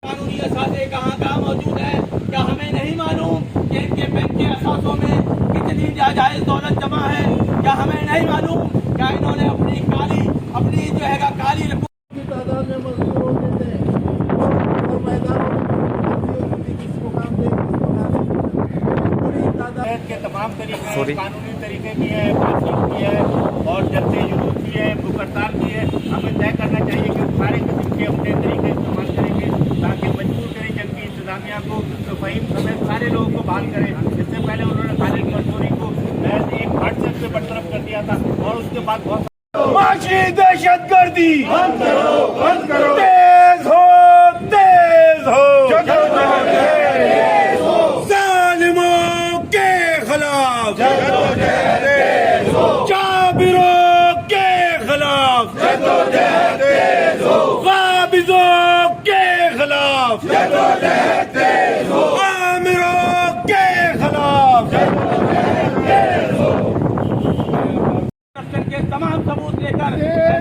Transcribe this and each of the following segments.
قانونی اثاثے کہاں کہاں موجود ہے؟ کیا ہمیں نہیں معلوم کہ ان کے بینک کے اثاثوں میں کتنی ناجائز دولت جمع ہے؟ کیا ہمیں نہیں معلوم کیا انہوں نے اپنی جو ہے کالی رقم کی تعداد میں مزدور ہوتے تھے اور میدانوں میں کس مقام پہ بڑی تعداد کے تمام طریقے قانونی طریقے بھی ہیں، باتچیت بھی ہے اور جلسے جلوس بھی ہے، بھوک ہڑتال بھی ہے۔ ہمیں طے کرنا چاہیے کہ سارے قسم کے اپنے طریقے استعمال کریں گے تاکہ مجبور کریں جنگ کی انتظامیہ کو تو فہیم سمیت سارے لوگوں کو بحال کریں۔ اس سے پہلے انہوں نے خالد منصوری کو محض ایک واٹس سے برطرف کر دیا تھا اور اس کے بعد بہت معاشی دہشت گردی بند کرو تیز ہو ظالموں کے خلاف جابروں کے خلاف قابضوں کے خلاف عامروں کے خلاف کے تمام ثبوت لے کر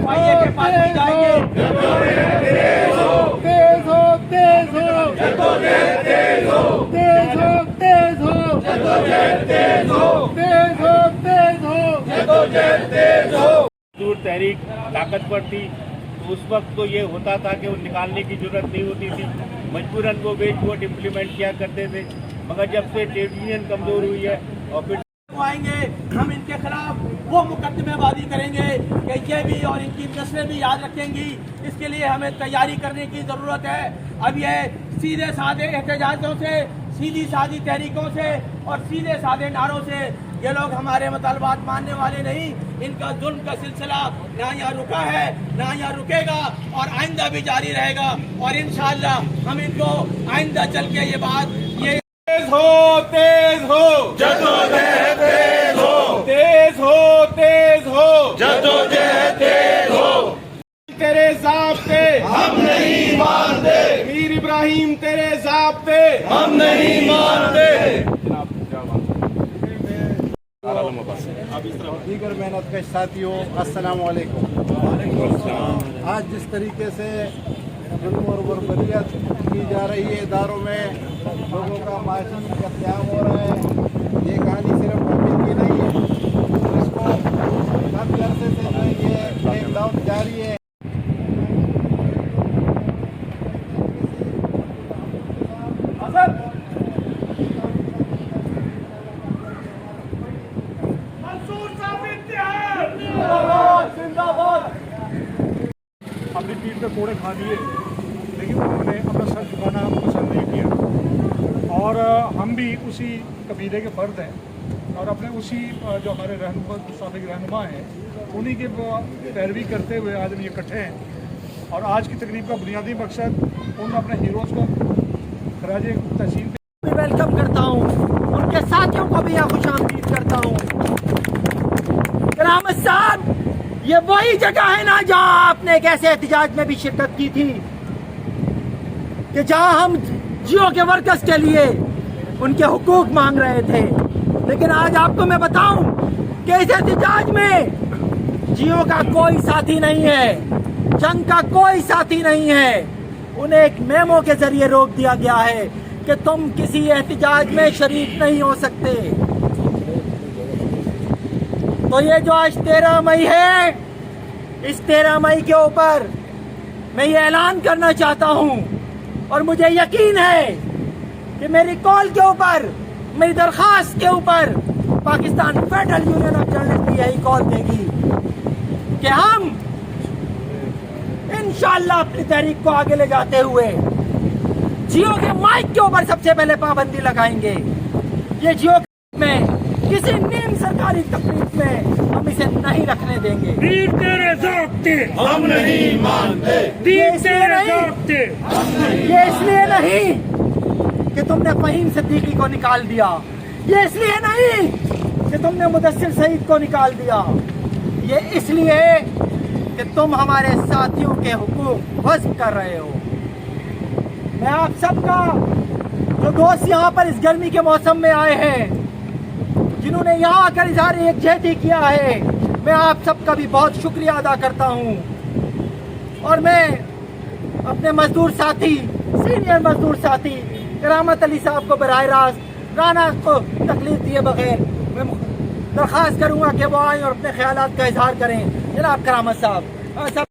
FIA کے پاس بھی جائیں گے۔ تیز ہو تیز ہو تیز ہو تیز ہو تیز ہو مزدور تحریک طاقتور تھی تو اس وقت تو یہ ہوتا تھا کہ وہ نکالنے کی ضرورت نہیں ہوتی تھی، مجبوراً وہ ویج ووٹ امپلیمنٹ کیا کرتے تھے۔ مگر جب سے ٹریڈ یونین کمزور ہوئی ہے اور پھر آئیں گے ہم ان کے خلاف وہ مقدمے بازی کریں گے کہ یہ بھی اور ان کی نسلیں بھی یاد رکھیں گی۔ اس کے لیے ہمیں تیاری کرنے کی ضرورت ہے۔ اب یہ سیدھے سادے احتجاجوں سے، سیدھی سادی تحریکوں سے اور سیدھے سادے نعروں سے یہ لوگ ہمارے مطالبات ماننے والے نہیں۔ ان کا ظلم کا سلسلہ نہ یہاں رکا ہے نہ یہاں رکے گا اور آئندہ بھی جاری رہے گا، اور انشاءاللہ ہم ان کو آئندہ چل کے یہ بات تیز ہو جدوجہد تیز ہو جدوجہد تیز ہو تیرے ضابطے ہم نہیں مانتے، میر ابراہیم تیرے ضابطے ہم نہیں مانتے۔ دیگر محنت کش ساتھیوں السلام علیکم۔ آج جس طریقے سے ظلم اور بربریت کی جا رہی ہے اداروں میں، لوگوں کا معاشی قتل ہو رہا ہے، یہ کہانی صرف ابھی کی نہیں ہے، اس کو کافی عرصے سے جو ہے یہ بریک ڈاؤن جاری ہے۔ اپنی پیٹھ پہ کوڑے کھا لیے لیکن انہوں نے اپنا سر جھکانا پسند نہیں کیا، اور ہم بھی اسی قبیلے کے فرد ہیں اور اپنے اسی جو ہمارے رہنما سابق رہنما ہیں انہی کے پیروی کرتے ہوئے آج ہم یہ اکٹھے ہیں۔ اور آج کی تقریب کا بنیادی مقصد ان اپنے ہیروز کو خراج تحسین ویلکم کرتا ہوں، ان کے ساتھیوں کو بھی خوش آمدید کرتا ہوں۔ کرامت صاحب، یہ وہی جگہ ہے نا جہاں آپ نے ایک ایسے احتجاج میں بھی شرکت کی تھی کہ جہاں ہم جیو کے ورکرز کے لیے ان کے حقوق مانگ رہے تھے، لیکن آج آپ کو میں بتاؤں کہ اس احتجاج میں جیو کا کوئی ساتھی نہیں ہے، جنگ کا کوئی ساتھی نہیں ہے۔ انہیں ایک میمو کے ذریعے روک دیا گیا ہے کہ تم کسی احتجاج میں شریک نہیں ہو سکتے۔ تو یہ جو آج 13 مئی ہے، اس 13 مئی کے اوپر میں یہ اعلان کرنا چاہتا ہوں، اور مجھے یقین ہے کہ میری کال کے اوپر، میری درخواست کے اوپر Pakistan federal union of journalist بھی یہی کال دے گی کہ ہم انشاءاللہ اپنی تحریک کو آگے لے جاتے ہوئے جیو کے مائک کے اوپر سب سے پہلے پابندی لگائیں گے۔ یہ جیو میں کسی نیم سرکاری تقریب میں ہم اسے نہیں رکھنے دیں گے۔ پیر تیرے ضابطے ہم نہیں مانتے، یہ اس لیے نہیں کہ تم نے فہیم صدیقی کو نکال دیا، یہ اس لیے نہیں کہ تم نے مدثر سعید کو نکال دیا، یہ اس لیے کہ تم ہمارے ساتھیوں کے حقوق غصب کر رہے ہو۔ میں آپ سب کا، جو دوست یہاں پر اس گرمی کے موسم میں آئے ہیں، جنہوں نے یہاں آ کر اظہار یکجہتی کیا ہے، میں آپ سب کا بھی بہت شکریہ ادا کرتا ہوں، اور میں اپنے مزدور ساتھی سینئر مزدور ساتھی کرامت علی صاحب کو براہ راست رانا کو تکلیف دیے بغیر میں درخواست کروں گا کہ وہ آئیں اور اپنے خیالات کا اظہار کریں. جناب کرامت صاحب